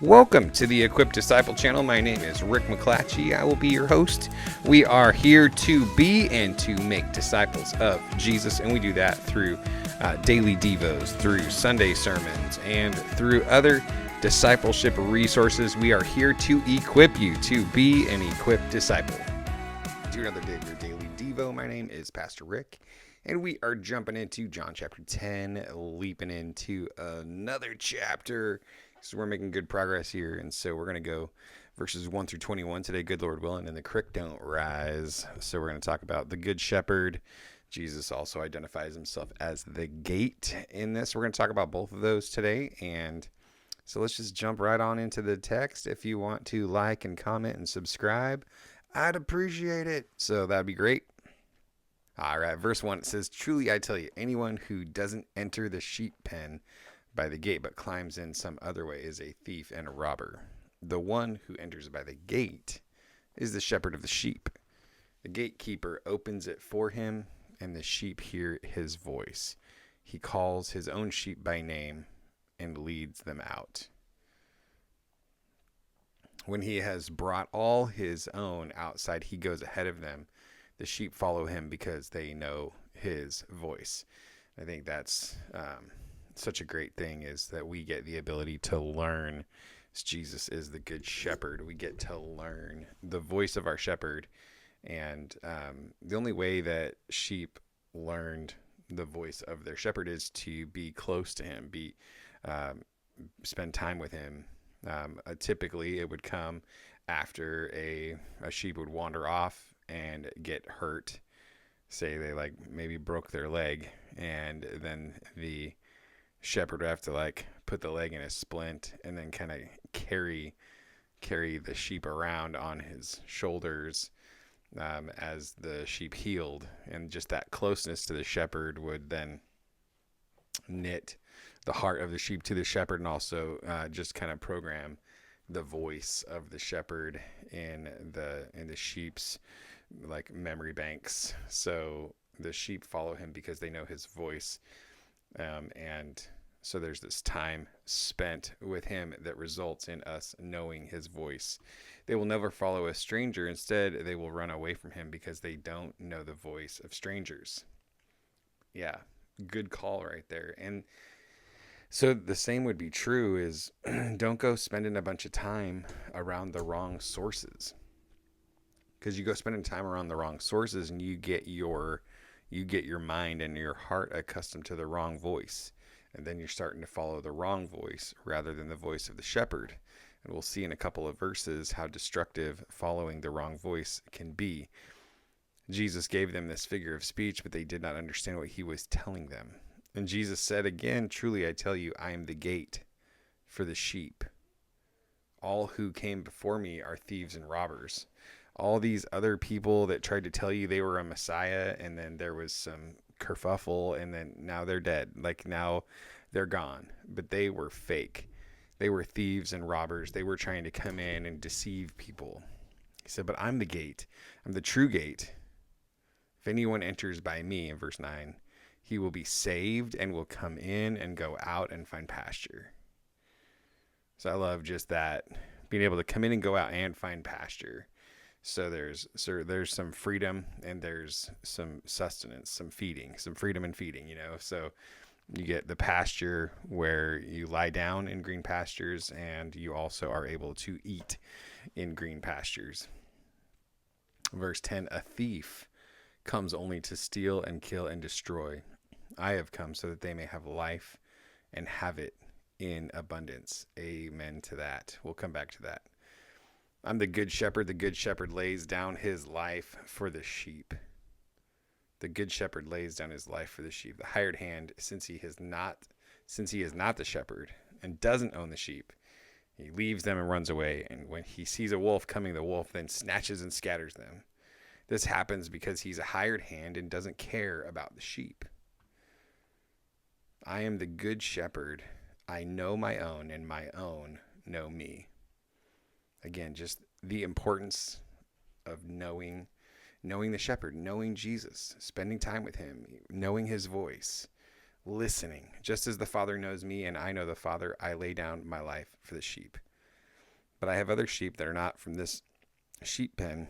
Welcome to the Equipped Disciple channel. My name is Rick McClatchy. I will be your host. We are here to be and to make disciples of Jesus, and we do that through daily Devos, through Sunday sermons, and through other discipleship resources. We are here to equip you to be an equipped disciple. Do another day of your daily Devo. My name is Pastor Rick, and we are jumping into John chapter 10, leaping into another chapter. So we're making good progress here, and so we're going to go verses 1 through 21 today, good Lord willing, and the creek don't rise. So we're going to talk about the Good Shepherd. Jesus also identifies himself as the gate in this. We're going to talk about both of those today, and so let's just jump right on into the text. If you want to like and comment and subscribe, I'd appreciate it. So that'd be great. All right, verse 1, it says, "Truly I tell you, anyone who doesn't enter the sheep pen by the gate, but climbs in some other way is a thief and a robber. The one who enters by the gate is the shepherd of the sheep. The gatekeeper opens it for him, and the sheep hear his voice. He calls his own sheep by name and leads them out. When he has brought all his own outside, he goes ahead of them. The sheep follow him because they know his voice." I think that's such a great thing, is that we get the ability to learn. Jesus is the good shepherd. We get to learn the voice of our shepherd. And the only way that sheep learned the voice of their shepherd is to be close to him, spend time with him. Typically, it would come after a sheep would wander off and get hurt. Say they maybe broke their leg, and then the shepherd would have to put the leg in a splint and then kind of carry the sheep around on his shoulders as the sheep healed. And just that closeness to the shepherd would then knit the heart of the sheep to the shepherd, and also just kind of program the voice of the shepherd in the sheep's memory banks. So the sheep follow him because they know his voice. And so there's this time spent with him that results in us knowing his voice. They will never follow a stranger. Instead, they will run away from him because they don't know the voice of strangers. Yeah, good call right there. And so the same would be true is don't go spending a bunch of time around the wrong sources. Because you go spending time around the wrong sources, and you get your mind and your heart accustomed to the wrong voice. And then you're starting to follow the wrong voice rather than the voice of the shepherd. And we'll see in a couple of verses how destructive following the wrong voice can be. Jesus gave them this figure of speech, but they did not understand what he was telling them. And Jesus said again, "Truly I tell you, I am the gate for the sheep. All who came before me are thieves and robbers." All these other people that tried to tell you they were a Messiah, and then there was some kerfuffle, and then now they're dead. Now they're gone. But they were fake. They were thieves and robbers. They were trying to come in and deceive people. He said, "But I'm the gate. I'm the true gate. If anyone enters by me," in verse 9, "he will be saved and will come in and go out and find pasture." So I love just that, being able to come in and go out and find pasture. So there's some freedom, and there's some sustenance, some freedom and feeding, So you get the pasture where you lie down in green pastures, and you also are able to eat in green pastures. Verse 10, "A thief comes only to steal and kill and destroy. I have come so that they may have life and have it in abundance." Amen to that. We'll come back to that. "I'm the good shepherd. The good shepherd lays down his life for the sheep." The good shepherd lays down his life for the sheep. The hired hand, since he is not the shepherd and doesn't own the sheep, he leaves them and runs away. And when he sees a wolf coming, the wolf then snatches and scatters them. This happens because he's a hired hand and doesn't care about the sheep. "I am the good shepherd. I know my own, and my own know me." Again, just the importance of knowing the shepherd, knowing Jesus, spending time with him, knowing his voice, listening. "Just as the Father knows me and I know the Father, I lay down my life for the sheep." But I have other sheep that are not from this sheep pen.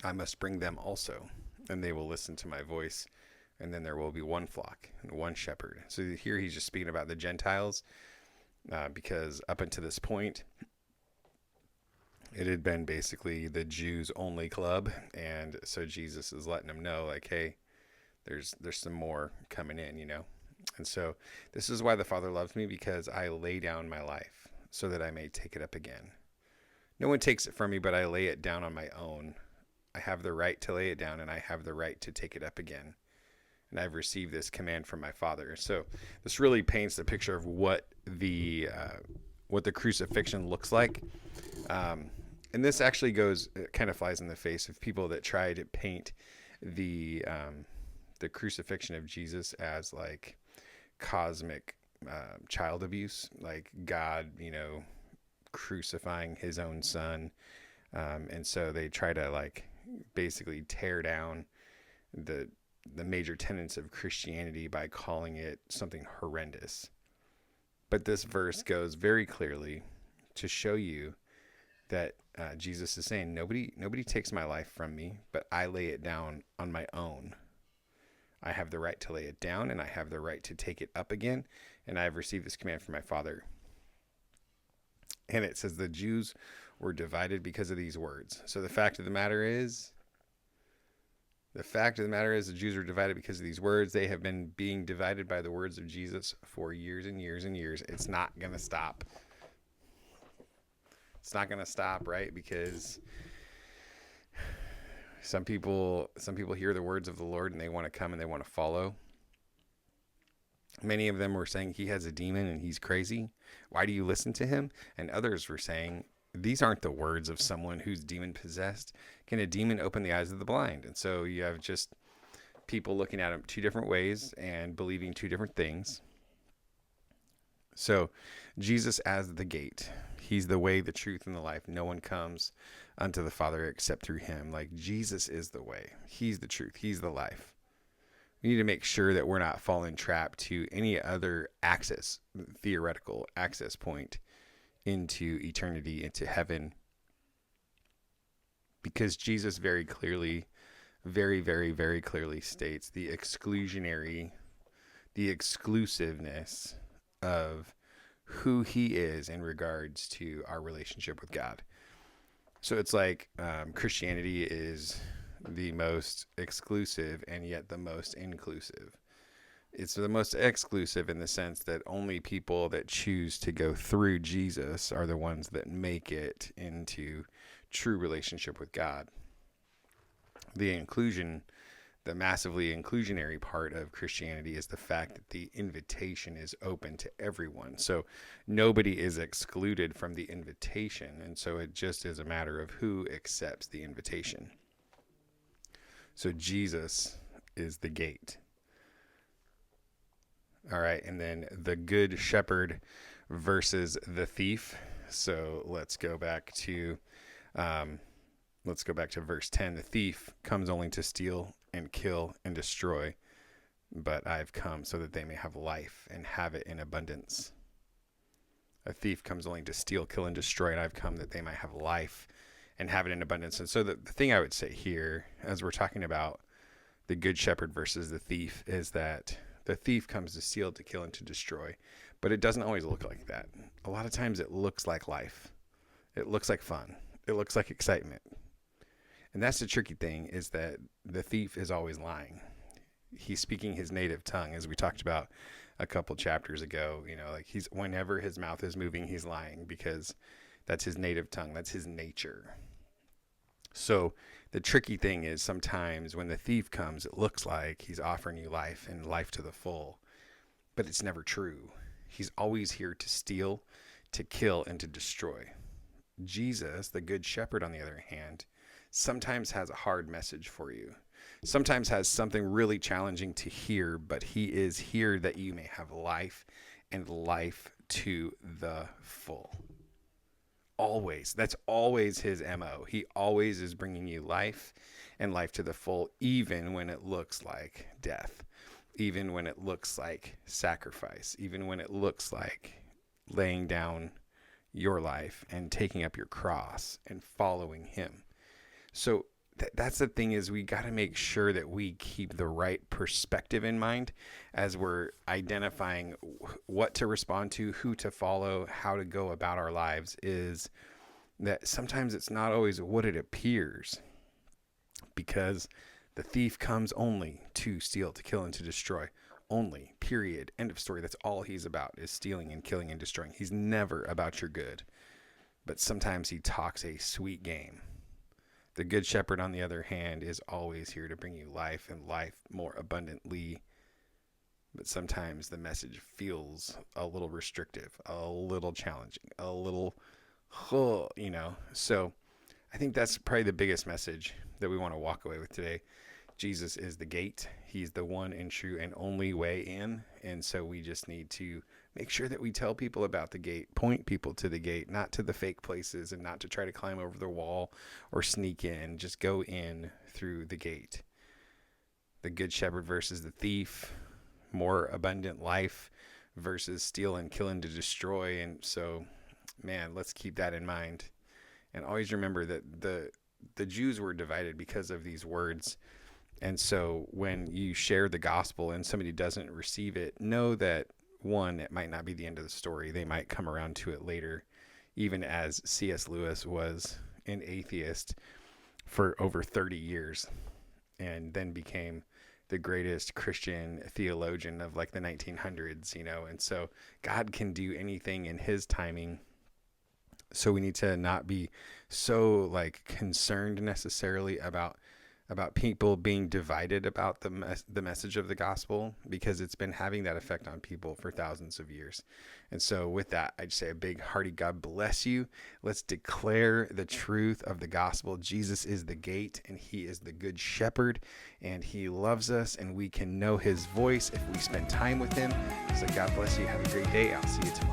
I must bring them also, and they will listen to my voice. And then there will be one flock and one shepherd. So here he's just speaking about the Gentiles, because up until this point, it had been basically the Jews only club. And so Jesus is letting them know, like, hey, there's some more coming in, you know? And so this is why the Father loves me, because I lay down my life so that I may take it up again. No one takes it from me, but I lay it down on my own. I have the right to lay it down, and I have the right to take it up again. And I've received this command from my Father. So this really paints the picture of what the crucifixion looks like. And this actually it kind of flies in the face of people that try to paint the crucifixion of Jesus as like cosmic child abuse, like God, crucifying his own son. And so they try to like basically tear down the major tenets of Christianity by calling it something horrendous. But this verse goes very clearly to show you that Jesus is saying, nobody takes my life from me, but I lay it down on my own. I have the right to lay it down, and I have the right to take it up again, and I have received this command from my Father. And it says the Jews were divided because of these words. So the fact of the matter is the Jews are divided because of these words. They have been being divided by the words of Jesus for years and years and years. It's not going to stop. It's not going to stop, right? Because some people hear the words of the Lord and they want to come and they want to follow. Many of them were saying he has a demon and he's crazy. Why do you listen to him? And others were saying, these aren't the words of someone who's demon possessed. Can a demon open the eyes of the blind? And so you have just people looking at him two different ways and believing two different things. So Jesus as the gate. He's the way, the truth, and the life. No one comes unto the Father except through him. Like Jesus is the way. He's the truth. He's the life. We need to make sure that we're not falling trap to any other theoretical access point into eternity, into heaven. Because Jesus very clearly, very, very, very clearly states the exclusiveness of who he is in regards to our relationship with God. So it's like Christianity is the most exclusive and yet the most inclusive. It's the most exclusive in the sense that only people that choose to go through Jesus are the ones that make it into true relationship with God. The massively inclusionary part of Christianity is the fact that the invitation is open to everyone. So nobody is excluded from the invitation. And so it just is a matter of who accepts the invitation. So Jesus is the gate. All right. And then the good shepherd versus the thief. So let's go back to verse 10. The thief comes only to steal and kill and destroy, but I've come so that they may have life and have it in abundance. A thief comes only to steal, kill, and destroy, and I've come that they might have life and have it in abundance. And so the thing I would say here, as we're talking about the good shepherd versus the thief, is that the thief comes to steal, to kill, and to destroy, but it doesn't always look like that. A lot of times it looks like life. It looks like fun. It looks like excitement. And that's the tricky thing, is that the thief is always lying. He's speaking his native tongue, as we talked about a couple chapters ago. Like whenever his mouth is moving, he's lying, because that's his native tongue. That's his nature. So the tricky thing is, sometimes when the thief comes, it looks like he's offering you life and life to the full, but it's never true. He's always here to steal, to kill, and to destroy. Jesus, the good shepherd, on the other hand, sometimes has a hard message for you. Sometimes has something really challenging to hear, but he is here that you may have life, and life to the full. Always. That's always his MO. He always is bringing you life and life to the full, even when it looks like death, even when it looks like sacrifice, even when it looks like laying down your life and taking up your cross and following him. So that's the thing, is we got to make sure that we keep the right perspective in mind as we're identifying what to respond to, who to follow, how to go about our lives. Is that sometimes it's not always what it appears, because the thief comes only to steal, to kill, and to destroy. Only, period, end of story. That's all he's about, is stealing and killing and destroying. He's never about your good, but sometimes he talks a sweet game. The good shepherd, on the other hand, is always here to bring you life, and life more abundantly. But sometimes the message feels a little restrictive, a little challenging, a little, So I think that's probably the biggest message that we want to walk away with today. Jesus is the gate. He's the one and true and only way in. And so we just need to make sure that we tell people about the gate, point people to the gate, not to the fake places, and not to try to climb over the wall or sneak in. Just go in through the gate. The good shepherd versus the thief, more abundant life versus steal and kill and to destroy. And so, man, let's keep that in mind. And always remember that the Jews were divided because of these words. And so when you share the gospel and somebody doesn't receive it, know that, one, it might not be the end of the story. They might come around to it later, even as C.S. Lewis was an atheist for over 30 years and then became the greatest Christian theologian of like the 1900s, And so God can do anything in his timing. So we need to not be so like concerned necessarily about people being divided about the message of the gospel, because it's been having that effect on people for thousands of years. And so with that, I'd say a big hearty God bless you. Let's declare the truth of the gospel. Jesus is the gate, and he is the good shepherd, and he loves us, and we can know his voice if we spend time with him. So God bless you. Have a great day. I'll see you tomorrow.